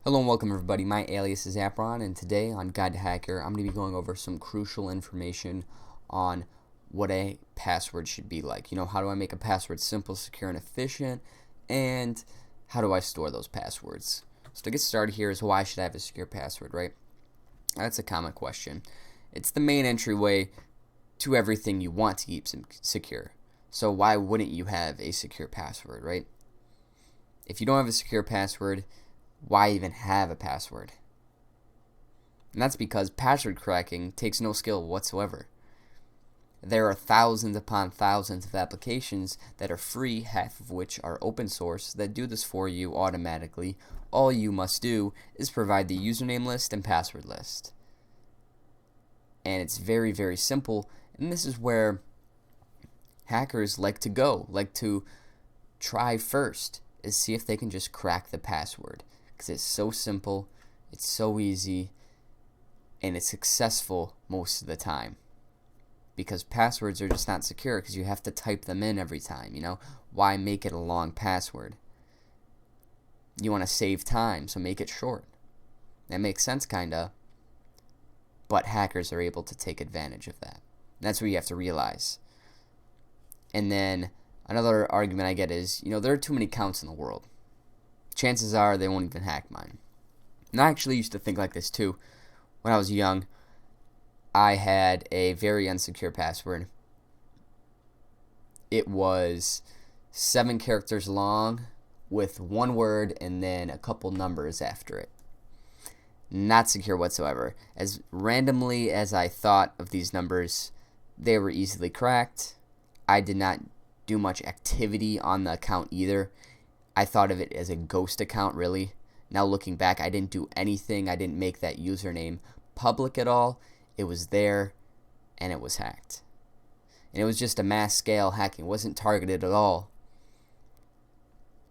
Hello and welcome everybody, my alias is Apron, and today on Guide to Hacker I'm going to be going over some crucial information on what a password should be like. How do I make a password simple, secure, and efficient, and how do I store those passwords? So to get started here is why should I have a secure password, right? That's a common question. It's the main entryway to everything you want to keep secure. So why wouldn't you have a secure password, right? If you don't have a secure password, why even have a password? And that's because password cracking takes no skill whatsoever. There are thousands upon thousands of applications that are free, half of which are open source, that do this for you automatically. All you must do is provide the username list and password list. And it's very, very simple, and this is where hackers like to try first, is see if they can just crack the password. Because it's so simple, it's so easy, and it's successful most of the time. Because passwords are just not secure because you have to type them in every time, Why make it a long password? You want to save time, so make it short. That makes sense, kinda. But hackers are able to take advantage of that. That's what you have to realize. And then another argument I get is, there are too many accounts in the world. Chances are they won't even hack mine. And I actually used to think like this too. When I was young, I had a very insecure password. It was 7 characters long with one word and then a couple numbers after it. Not secure whatsoever. As randomly as I thought of these numbers, they were easily cracked. I did not do much activity on the account either. I thought of it as a ghost account, really. Now looking back, I didn't do anything. I didn't make that username public at all. It was there, and it was hacked. And it was just a mass scale hacking. It wasn't targeted at all.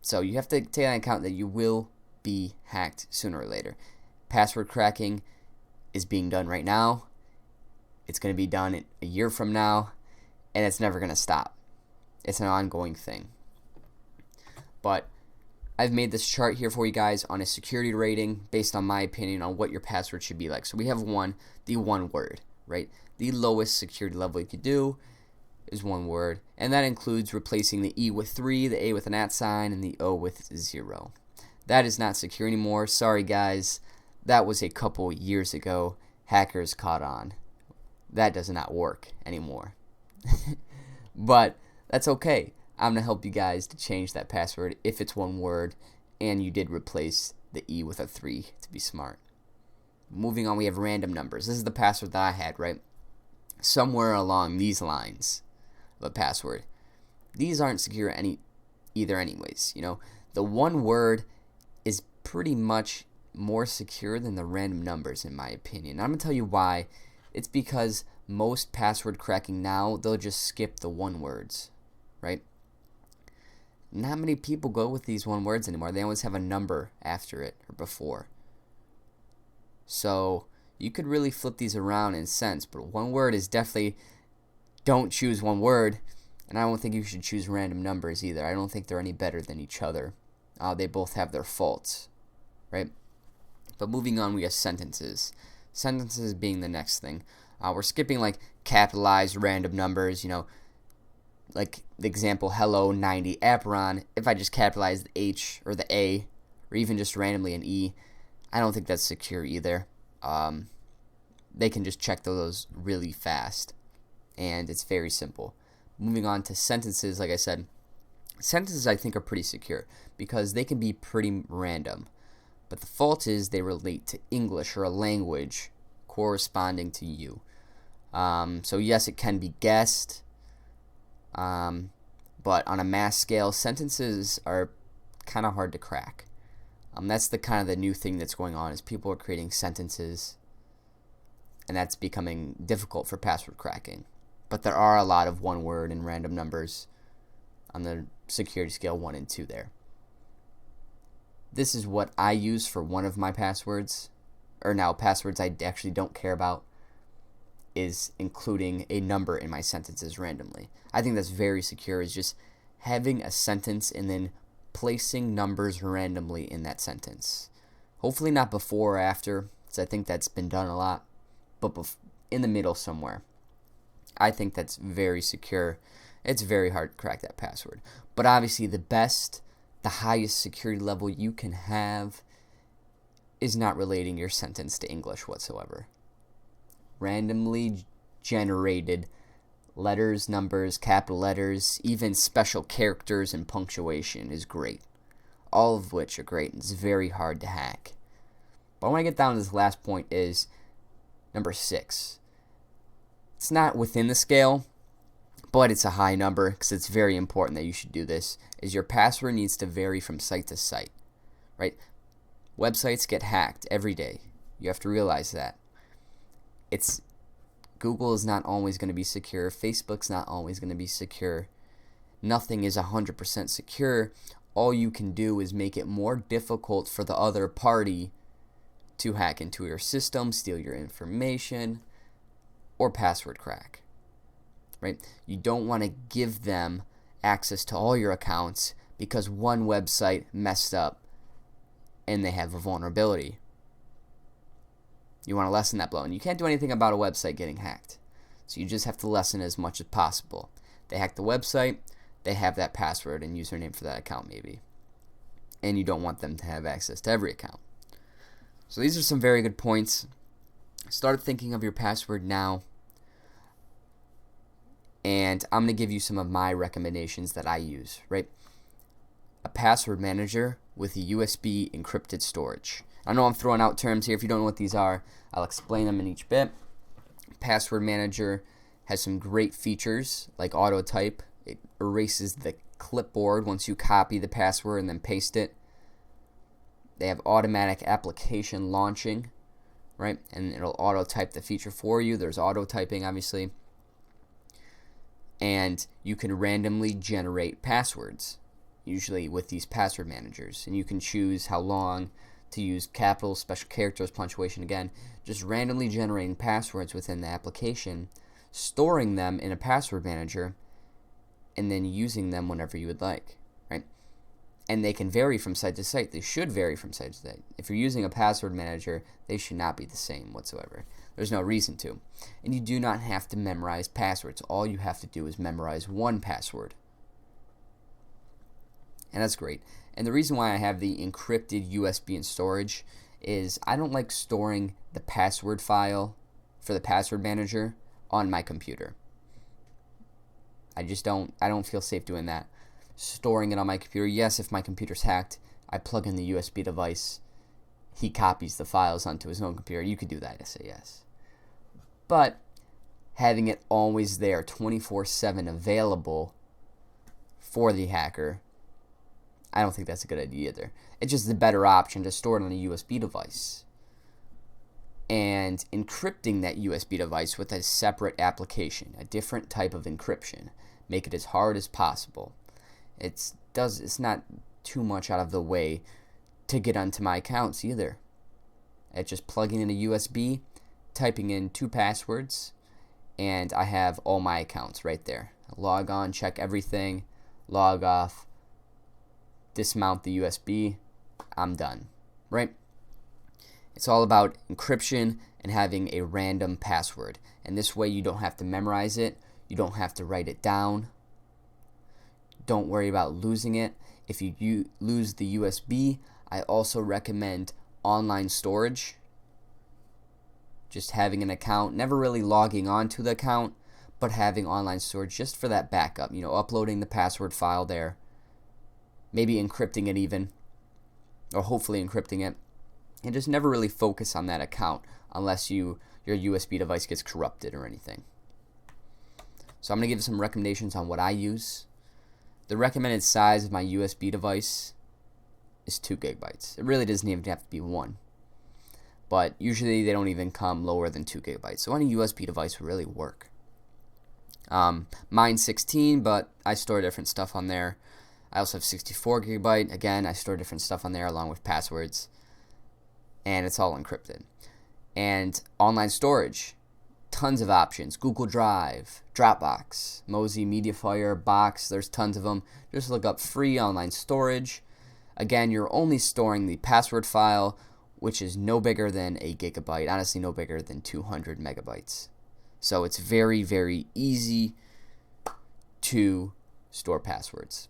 So you have to take into account that you will be hacked sooner or later. Password cracking is being done right now. It's going to be done a year from now, and it's never going to stop. It's an ongoing thing. But I've made this chart here for you guys on a security rating based on my opinion on what your password should be like. So we have the one word, right? The lowest security level you could do is one word, and that includes replacing the E with 3, the A with an @ sign, and the O with 0. That is not secure anymore. Sorry guys, that was a couple years ago. Hackers caught on. That does not work anymore. But that's okay. I'm going to help you guys to change that password if it's one word and you did replace the E with a 3 to be smart. Moving on, we have random numbers. This is the password that I had, right? Somewhere along these lines of a password. These aren't secure either anyways. The one word is pretty much more secure than the random numbers in my opinion. I'm going to tell you why. It's because most password cracking now, they'll just skip the one words, right? Not many people go with these one words anymore. They always have a number after it or before. So you could really flip these around in a sense, but one word is definitely, don't choose one word, and I don't think you should choose random numbers either. I don't think they're any better than each other. They both have their faults, right? But moving on, we have sentences. Sentences being the next thing. We're skipping like capitalized random numbers, like the example, hello 90 Apron. If I just capitalize the H or the A, or even just randomly an E, I don't think that's secure either. They can just check those really fast, and it's very simple. Moving on to sentences, like I said, sentences I think are pretty secure because they can be pretty random. But the fault is they relate to English or a language corresponding to you. So yes, it can be guessed. But on a mass scale, sentences are kind of hard to crack. That's the new thing that's going on is people are creating sentences, and that's becoming difficult for password cracking. But there are a lot of one word and random numbers on the security scale 1 and 2 there. This is what I use for one of my passwords, or now passwords I actually don't care about, is including a number in my sentences randomly. I think that's very secure, is just having a sentence and then placing numbers randomly in that sentence. Hopefully not before or after, because I think that's been done a lot, but in the middle somewhere. I think that's very secure. It's very hard to crack that password. But obviously the highest security level you can have is not relating your sentence to English whatsoever. Randomly generated letters, numbers, capital letters, even special characters and punctuation is great. All of which are great, and it's very hard to hack. But I want to get down to this last point is number 6. It's not within the scale, but it's a high number because it's very important that you should do this, is your password needs to vary from site to site, right? Websites get hacked every day. You have to realize that. Google is not always going to be secure. Facebook's not always going to be secure. Nothing is 100% secure. All you can do is make it more difficult for the other party to hack into your system, steal your information, or password crack, right? You don't want to give them access to all your accounts because one website messed up and they have a vulnerability. You want to lessen that blow, and you can't do anything about a website getting hacked. So you just have to lessen as much as possible. They hack the website, they have that password and username for that account maybe. And you don't want them to have access to every account. So these are some very good points. Start thinking of your password now. And I'm going to give you some of my recommendations that I use, right? A password manager with a USB encrypted storage. I know I'm throwing out terms here. If you don't know what these are, I'll explain them in each bit. Password manager has some great features like auto type. It erases the clipboard once you copy the password and then paste it. They have automatic application launching, right? And it'll auto type the feature for you. There's auto typing, obviously. And you can randomly generate passwords, usually with these password managers. And you can choose how long to use capitals, special characters, punctuation. Again, just randomly generating passwords within the application, storing them in a password manager, and then using them whenever you would like, right? And they can vary from site to site. They should vary from site to site. If you're using a password manager, they should not be the same whatsoever. There's no reason to. And you do not have to memorize passwords. All you have to do is memorize one password. And that's great. And the reason why I have the encrypted USB in storage is I don't like storing the password file for the password manager on my computer. I don't feel safe doing that. Storing it on my computer, yes, if my computer's hacked, I plug in the USB device, he copies the files onto his own computer. You could do that, I say yes. But having it always there, 24/7 available for the hacker, I don't think that's a good idea either. It's just the better option to store it on a USB device. And encrypting that USB device with a separate application, a different type of encryption. Make it as hard as possible. It's not too much out of the way to get onto my accounts either. It's just plugging in a USB, typing in 2 passwords, and I have all my accounts right there. Log on, check everything, log off, dismount the USB, I'm done, right? It's all about encryption and having a random password. And this way you don't have to memorize it, you don't have to write it down. Don't worry about losing it. If you lose the USB, I also recommend online storage. Just having an account, never really logging on to the account, but having online storage just for that backup. Uploading the password file there. Maybe encrypting it even, or hopefully encrypting it. And just never really focus on that account unless your USB device gets corrupted or anything. So I'm going to give you some recommendations on what I use. The recommended size of my USB device is 2 gigabytes. It really doesn't even have to be 1. But usually they don't even come lower than 2 gigabytes. So any USB device will really work. Mine's 16, but I store different stuff on there. I also have 64 gigabyte. Again, I store different stuff on there along with passwords. And it's all encrypted. And online storage. Tons of options. Google Drive, Dropbox, Mozy, Mediafire, Box. There's tons of them. Just look up free online storage. Again, you're only storing the password file which is no bigger than a gigabyte, honestly no bigger than 200 megabytes. So it's very, very easy to store passwords.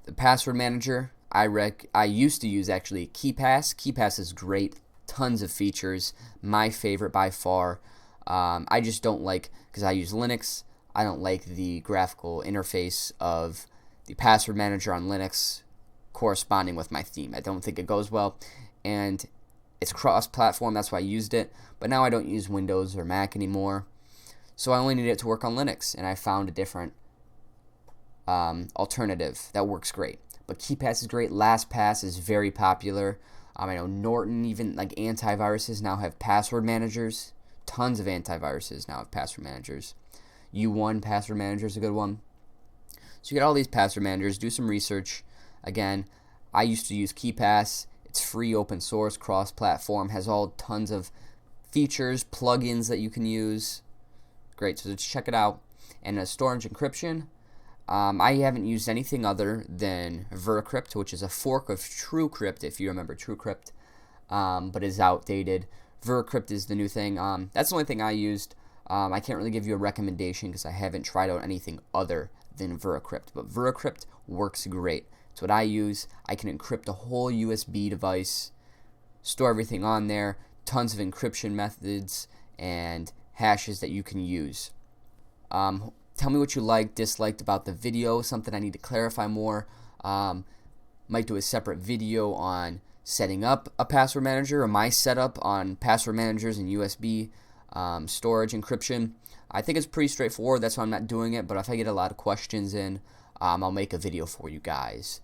The password manager, I used to use actually KeePass. KeePass is great, tons of features, my favorite by far. I just don't like, because I use Linux, I don't like the graphical interface of the password manager on Linux corresponding with my theme. I don't think it goes well, and it's cross-platform, that's why I used it, but now I don't use Windows or Mac anymore, so I only need it to work on Linux, and I found a different alternative that works great. But KeePass is great. LastPass is very popular. I know Norton, even like antiviruses now have password managers. Tons of antiviruses now have password managers. U1 password manager is a good one. So you get all these password managers. Do some research. Again, I used to use KeePass. It's free, open source, cross-platform, has all tons of features, plugins that you can use. Great, so just check it out. And storage encryption, I haven't used anything other than VerCrypt, which is a fork of TrueCrypt, if you remember TrueCrypt, but is outdated. VerCrypt is the new thing. That's the only thing I used. I can't really give you a recommendation because I haven't tried out anything other than VerCrypt, but VerCrypt works great. It's what I use. I can encrypt a whole USB device, store everything on there, tons of encryption methods and hashes that you can use. Tell me what you liked, disliked about the video, something I need to clarify more. Might do a separate video on setting up a password manager, or my setup on password managers and USB storage encryption. I think it's pretty straightforward, that's why I'm not doing it, but if I get a lot of questions in, I'll make a video for you guys.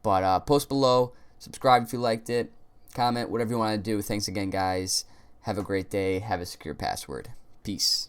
But post below, subscribe if you liked it, comment, whatever you want to do. Thanks again, guys. Have a great day. Have a secure password. Peace.